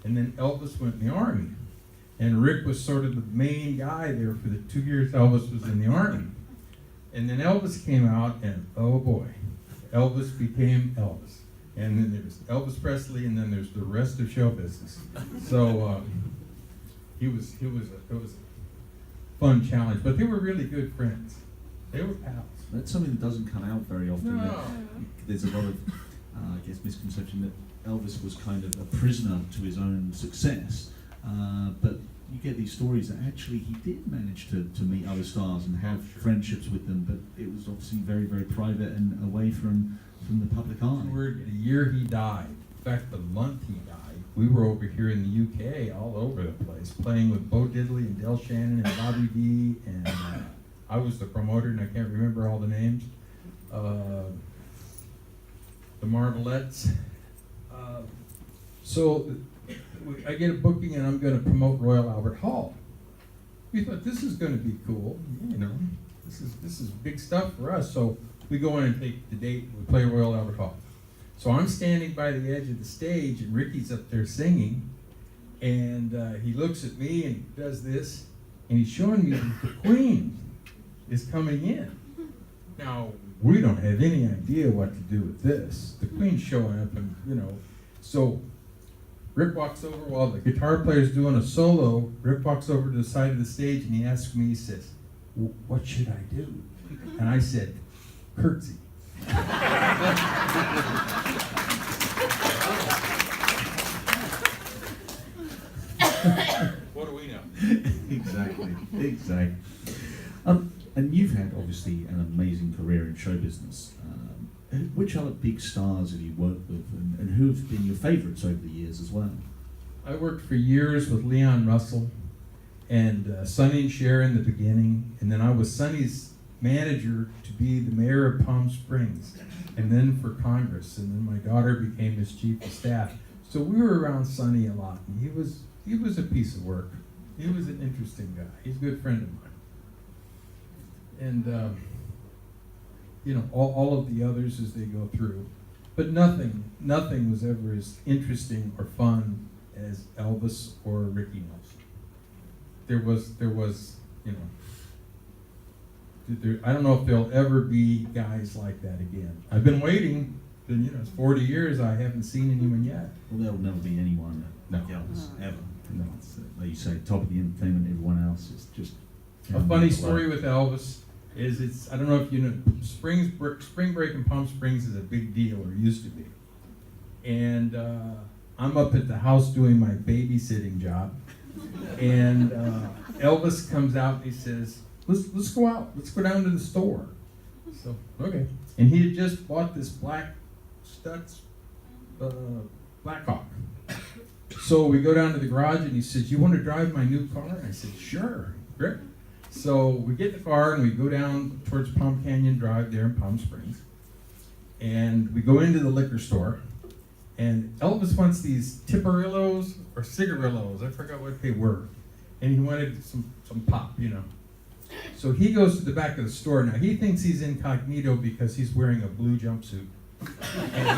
And then Elvis went in the Army. And Rick was sort of the main guy there for the 2 years Elvis was in the Army. And then Elvis came out, and oh boy, Elvis became Elvis. And then there's Elvis Presley, and then there's the rest of show business. So it was a fun challenge, but they were really good friends. They were pals. That's something that doesn't come out very often. No. There's a lot of, I guess, misconception that Elvis was kind of a prisoner to his own success. But you get these stories that actually he did manage to meet other stars and have friendships with them, but it was obviously very, very private and away from the public eye. The year he died, in fact, the month he died, we were over here in the UK, all over the place, playing with Bo Diddley and Del Shannon and Bobby V, and I was the promoter, and I can't remember all the names. The Marvelettes. So I get a booking, and I'm going to promote Royal Albert Hall. We thought, this is going to be cool, you know. This is big stuff for us. So we go in and take the date. We play Royal Albert Hall. So I'm standing by the edge of the stage, and Ricky's up there singing, and he looks at me and he does this, and he's showing me that the Queen is coming in. Now, we don't have any idea what to do with this. The Queen's showing up, and you know, so Rick walks over while the guitar player's doing a solo. Rick walks over to the side of the stage, and he asks me, he says, "What should I do?" And I said, "Curtsy." What do we know? Exactly. And you've had obviously an amazing career in show business. Which other big stars have you worked with, and who have been your favourites over the years as well? I worked for years with Leon Russell and Sonny and Cher in the beginning, and then I was Sonny's manager to be the mayor of Palm Springs, and then for Congress, and then my daughter became his chief of staff. So we were around Sonny a lot, and he was a piece of work. He was an interesting guy. He's a good friend of mine. And you know, all of the others as they go through. But nothing was ever as interesting or fun as Elvis or Ricky Nelson. There was, you know, I don't know if there'll ever be guys like that again. I've been waiting, and you know, it's 40 years, I haven't seen anyone yet. Well, there'll never be anyone like Elvis, ever. No, it's, like you say, top of the entertainment, everyone else is just... A funny story with Elvis is I don't know if you know, spring break in Palm Springs is a big deal, or used to be. And I'm up at the house doing my babysitting job, and Elvis comes out and he says, let's go out, let's go down to the store. So, okay. And he had just bought this black Stutz Blackhawk. So we go down to the garage, and he says, "You want to drive my new car?" And I said, "Sure, great." So we get in the car, and we go down towards Palm Canyon Drive there in Palm Springs. And we go into the liquor store, and Elvis wants these Tipperillos or Cigarillos, I forgot what they were. And he wanted some pop, you know. So he goes to the back of the store. Now he thinks he's incognito because he's wearing a blue jumpsuit. And he's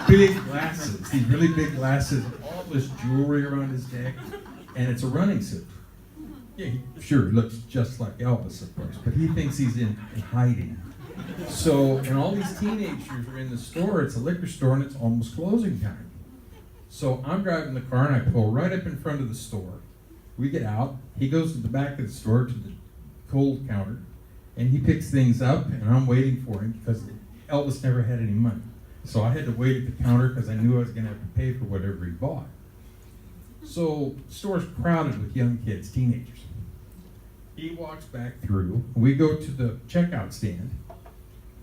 wearing these big glasses, these really big glasses, all this jewelry around his neck, and it's a running suit. Yeah, sure, he looks just like Elvis, of course, but he thinks he's in hiding. So, and all these teenagers are in the store. It's a liquor store, and it's almost closing time. So I'm driving the car, and I pull right up in front of the store. We get out. He goes to the back of the store to the cold counter, and he picks things up, and I'm waiting for him because Elvis never had any money. So I had to wait at the counter because I knew I was going to have to pay for whatever he bought. So the store's crowded with young kids, teenagers. He walks back through. We go to the checkout stand,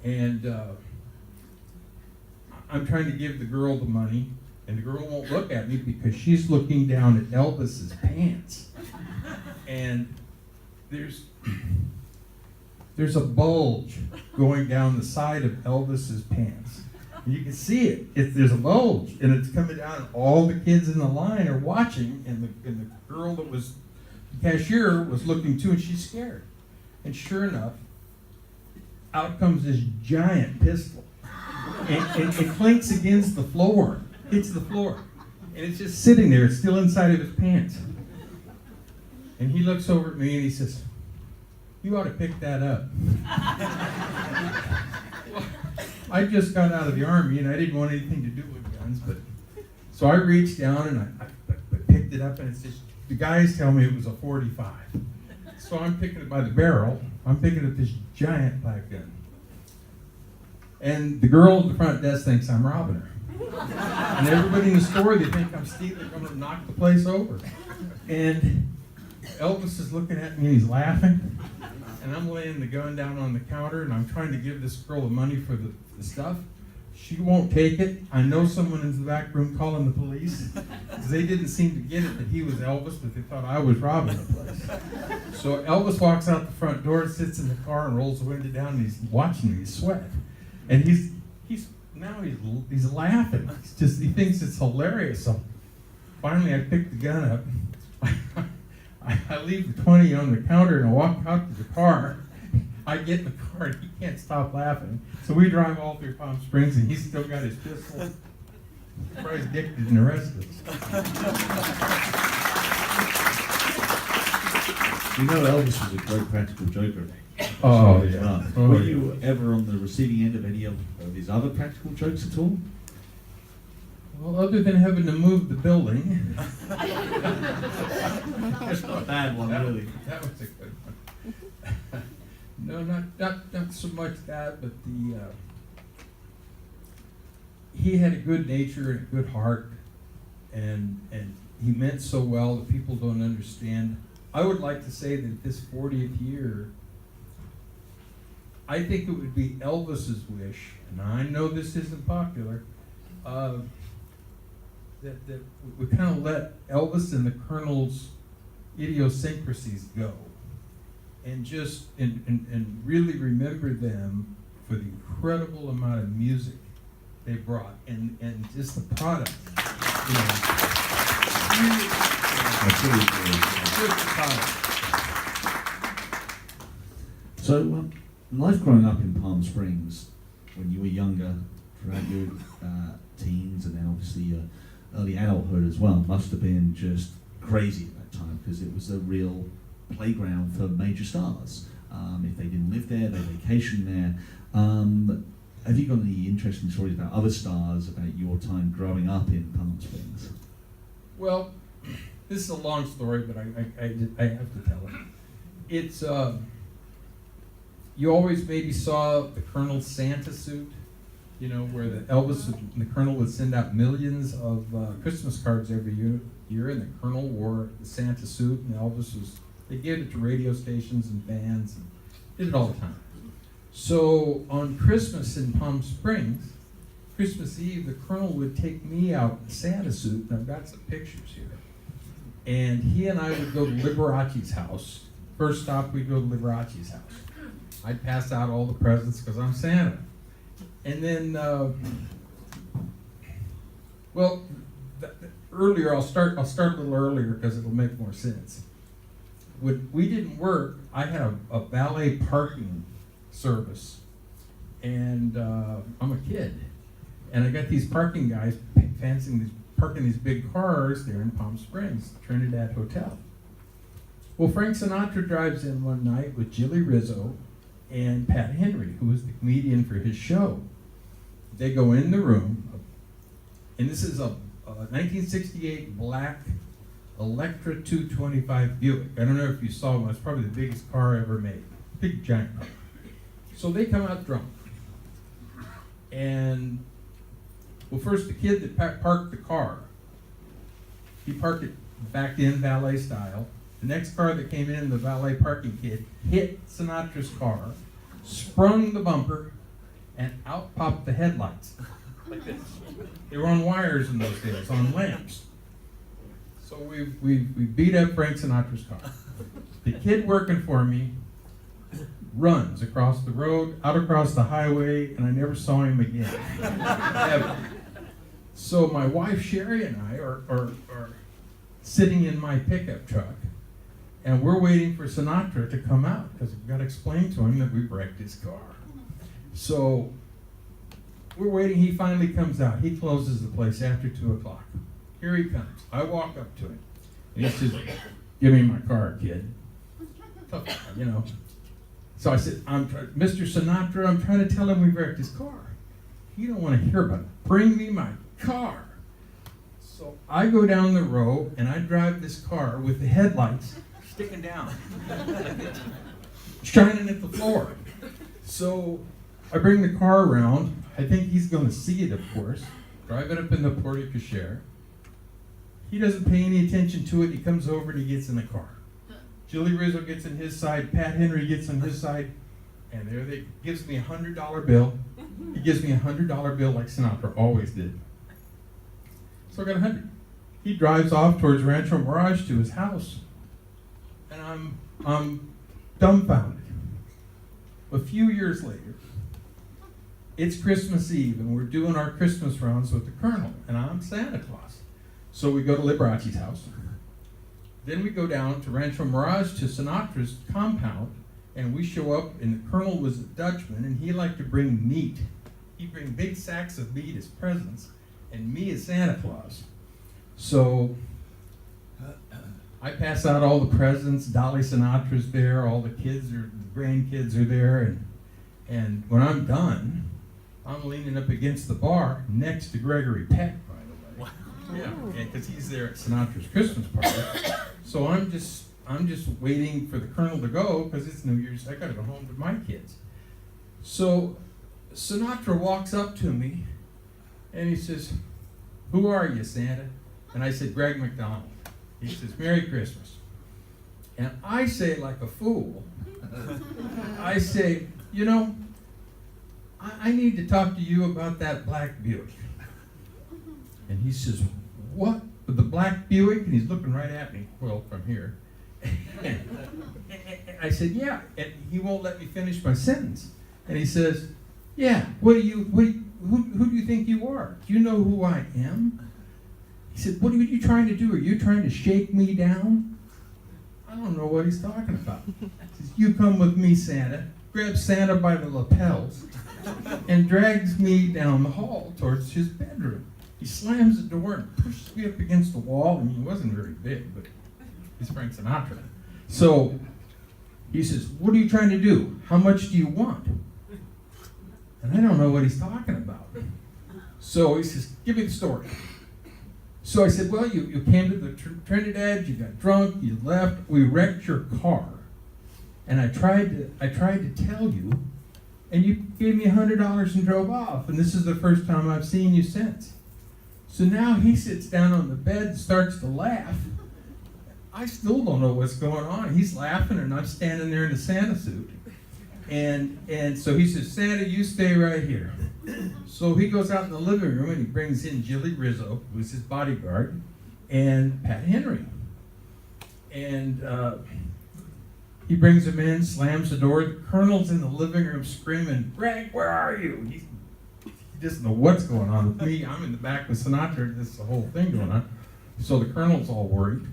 and I'm trying to give the girl the money, and the girl won't look at me because she's looking down at Elvis's pants. And there's a bulge going down the side of Elvis's pants. And you can see it. There's a bulge, and it's coming down, and all the kids in the line are watching, and the girl that was the cashier was looking too, and she's scared. And sure enough, out comes this giant pistol. And it clinks against the floor, hits the floor. And it's just sitting there, it's still inside of his pants. And he looks over at me and he says, "You ought to pick that up." Well, I just got out of the Army and I didn't want anything to do with guns, but so I reached down and I picked it up, and it's just, the guys tell me it was a 45. So I'm picking it by the barrel. I'm picking up this giant black gun. And the girl at the front desk thinks I'm robbing her. And everybody in the store, they think I'm stealing, I'm gonna knock the place over. And Elvis is looking at me and he's laughing. And I'm laying the gun down on the counter and I'm trying to give this girl the money for the stuff. She won't take it. I know someone in the back room calling the police. They didn't seem to get it that he was Elvis, but they thought I was robbing the place. So Elvis walks out the front door, sits in the car and rolls the window down, and he's watching me sweat. And he's laughing. He thinks it's hilarious. So finally I pick the gun up. I leave the 20 on the counter and I walk out to the car. I get in the car and he can't stop laughing. So we drive all through Palm Springs and he's still got his pistol. Probably addicted and arrested. You know, Elvis was a great practical joker. Oh, yeah. Were you ever on the receiving end of any of his other practical jokes at all? Well, other than having to move the building. That's not a bad one, really. That was a good one. No, not so much that, but he had a good nature and a good heart, and he meant so well that people don't understand. I would like to say that this 40th year, I think it would be Elvis's wish, and I know this isn't popular, that we kind of let Elvis and the Colonel's idiosyncrasies go, and just and really remember them for the incredible amount of music they brought, and just the product, you know. Really, just the product. So, life growing up in Palm Springs, when you were younger, throughout your teens, and then obviously your early adulthood as well, must have been just crazy at that time, because it was a real playground for major stars. If they didn't live there, they vacationed there. Have you got any interesting stories about other stars, about your time growing up in Palm Springs? Well, this is a long story, but I have to tell it. It's, you always maybe saw the Colonel's Santa suit, you know, where the Elvis and the Colonel would send out millions of Christmas cards every year, and the Colonel wore the Santa suit, and Elvis they gave it to radio stations and bands, and did it all the time. So on Christmas in Palm Springs, Christmas Eve, the Colonel would take me out in the Santa suit, and I've got some pictures here. And he and I would go to Liberace's house. First stop, we'd go to Liberace's house. I'd pass out all the presents because I'm Santa. And then, earlier, I'll start a little earlier because it'll make more sense. When we didn't work, I had a valet parking service, and I'm a kid, and I got these parking guys parking these big cars there in Palm Springs, Trinidad Hotel. Well, Frank Sinatra drives in one night with Jilly Rizzo and Pat Henry, who was the comedian for his show. They go in the room, and this is a 1968 black Electra 225 Buick. I don't know if you saw one. It's probably the biggest car ever made. Big, giant car. So they come out drunk. And, well, first the kid that parked the car, he parked it back in valet style. The next car that came in, the valet parking kid, hit Sinatra's car, sprung the bumper, and out popped the headlights. Like this. They were on wires in those days, on lamps. So we beat up Frank Sinatra's car. The kid working for me runs across the road, out across the highway, and I never saw him again. Ever. So my wife Sherry and I are sitting in my pickup truck, and we're waiting for Sinatra to come out because we've got to explain to him that we wrecked his car. So we're waiting. He finally comes out. He closes the place after 2 o'clock. Here he comes. I walk up to him, and he says, "Give me my car, kid." Tough guy, you know. So I said, "Mr. Sinatra, I'm trying to tell him we wrecked his car. He don't want to hear about it. Bring me my car." So I go down the road, and I drive this car with the headlights sticking down, shining at the floor. So I bring the car around. I think he's going to see it, of course. Drive it up in the porte cochere. He doesn't pay any attention to it. He comes over and he gets in the car. Jilly Rizzo gets on his side. Pat Henry gets on his side. And there they gives me $100 bill. He gives me $100 bill like Sinatra always did. So I got 100. He drives off towards Rancho Mirage to his house. And I'm dumbfounded. A few years later, it's Christmas Eve, and we're doing our Christmas rounds with the Colonel, and I'm Santa Claus. So we go to Liberace's house. Then we go down to Rancho Mirage to Sinatra's compound, and we show up, and the Colonel was a Dutchman, and he liked to bring meat. He'd bring big sacks of meat as presents, and me as Santa Claus. So I pass out all the presents. Dolly Sinatra's there. All the grandkids are there, and when I'm done, I'm leaning up against the bar next to Gregory Peck, by the way. Yeah, because he's there at Sinatra's Christmas party. So I'm just waiting for the Colonel to go because it's New Year's. I gotta go home to my kids. So Sinatra walks up to me and he says, "Who are you, Santa?" And I said, "Greg McDonald." He says, "Merry Christmas." And I say, like a fool, I say, "You know, I need to talk to you about that black Buick." And he says, "What? The black Buick?" And he's looking right at me, well, from here. And I said, "Yeah." And he won't let me finish my sentence. And he says, "Yeah, who do you think you are? Do you know who I am?" He said, "What are you trying to do? Are you trying to shake me down?" I don't know what he's talking about. He says, "You come with me, Santa." Grabs Santa by the lapels and drags me down the hall towards his bedroom. He slams the door and pushes me up against the wall. I mean, he wasn't very big, but he's Frank Sinatra. So he says, "What are you trying to do? How much do you want?" And I don't know what he's talking about. So he says, "Give me the story." So I said, "Well, you came to the Trinidad, you got drunk, you left, we wrecked your car. And I tried to tell you, and you gave me $100 and drove off. And this is the first time I've seen you since." So now he sits down on the bed and starts to laugh. I still don't know what's going on. He's laughing, and I'm standing there in a Santa suit. And so he says, "Santa, you stay right here." So he goes out in the living room, and he brings in Jilly Rizzo, who's his bodyguard, and Pat Henry. And he brings him in, slams the door. The Colonel's in the living room screaming, "Greg, where are you?" He doesn't know what's going on with me. I'm in the back with Sinatra. This is the whole thing going on. So the Colonel's all worried.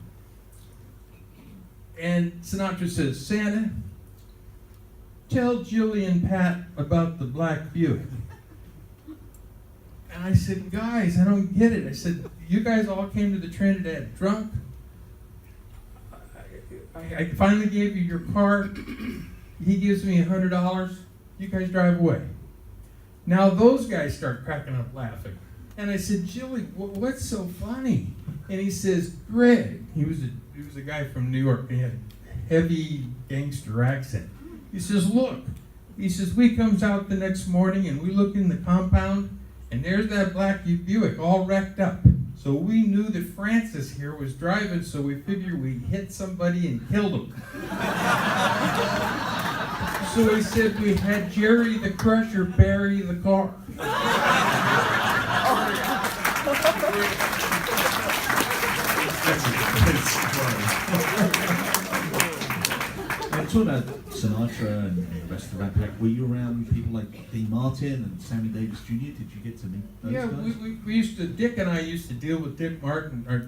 And Sinatra says, "Santa, tell Jilly and Pat about the black Buick." And I said, "Guys, I don't get it." I said, "You guys all came to the Trinidad drunk. I finally gave you your car. He gives me $100. You guys drive away." Now those guys start cracking up laughing. And I said, "Jilly, what's so funny?" And he says, "Greg," he was a guy from New York. He had a heavy gangster accent. He says, "Look," he says, "we comes out the next morning and we look in the compound and there's that black Buick all wrecked up. So we knew that Francis here was driving, so we figured we'd hit somebody and killed him." So he said, "We had Jerry the Crusher bury the car." Talking about Sinatra and the rest of the Rat Pack, were you around people like Dean Martin and Sammy Davis Jr.? Did you get to meet those guys? we used to, Dick and I used to deal with Dick Martin, or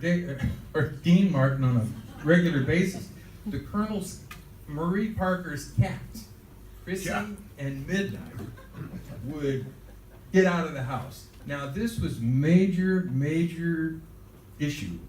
Dean Martin on a regular basis. The Colonel's, Marie Parker's cats, Chrissy and Midnight, would get out of the house. Now this was major issue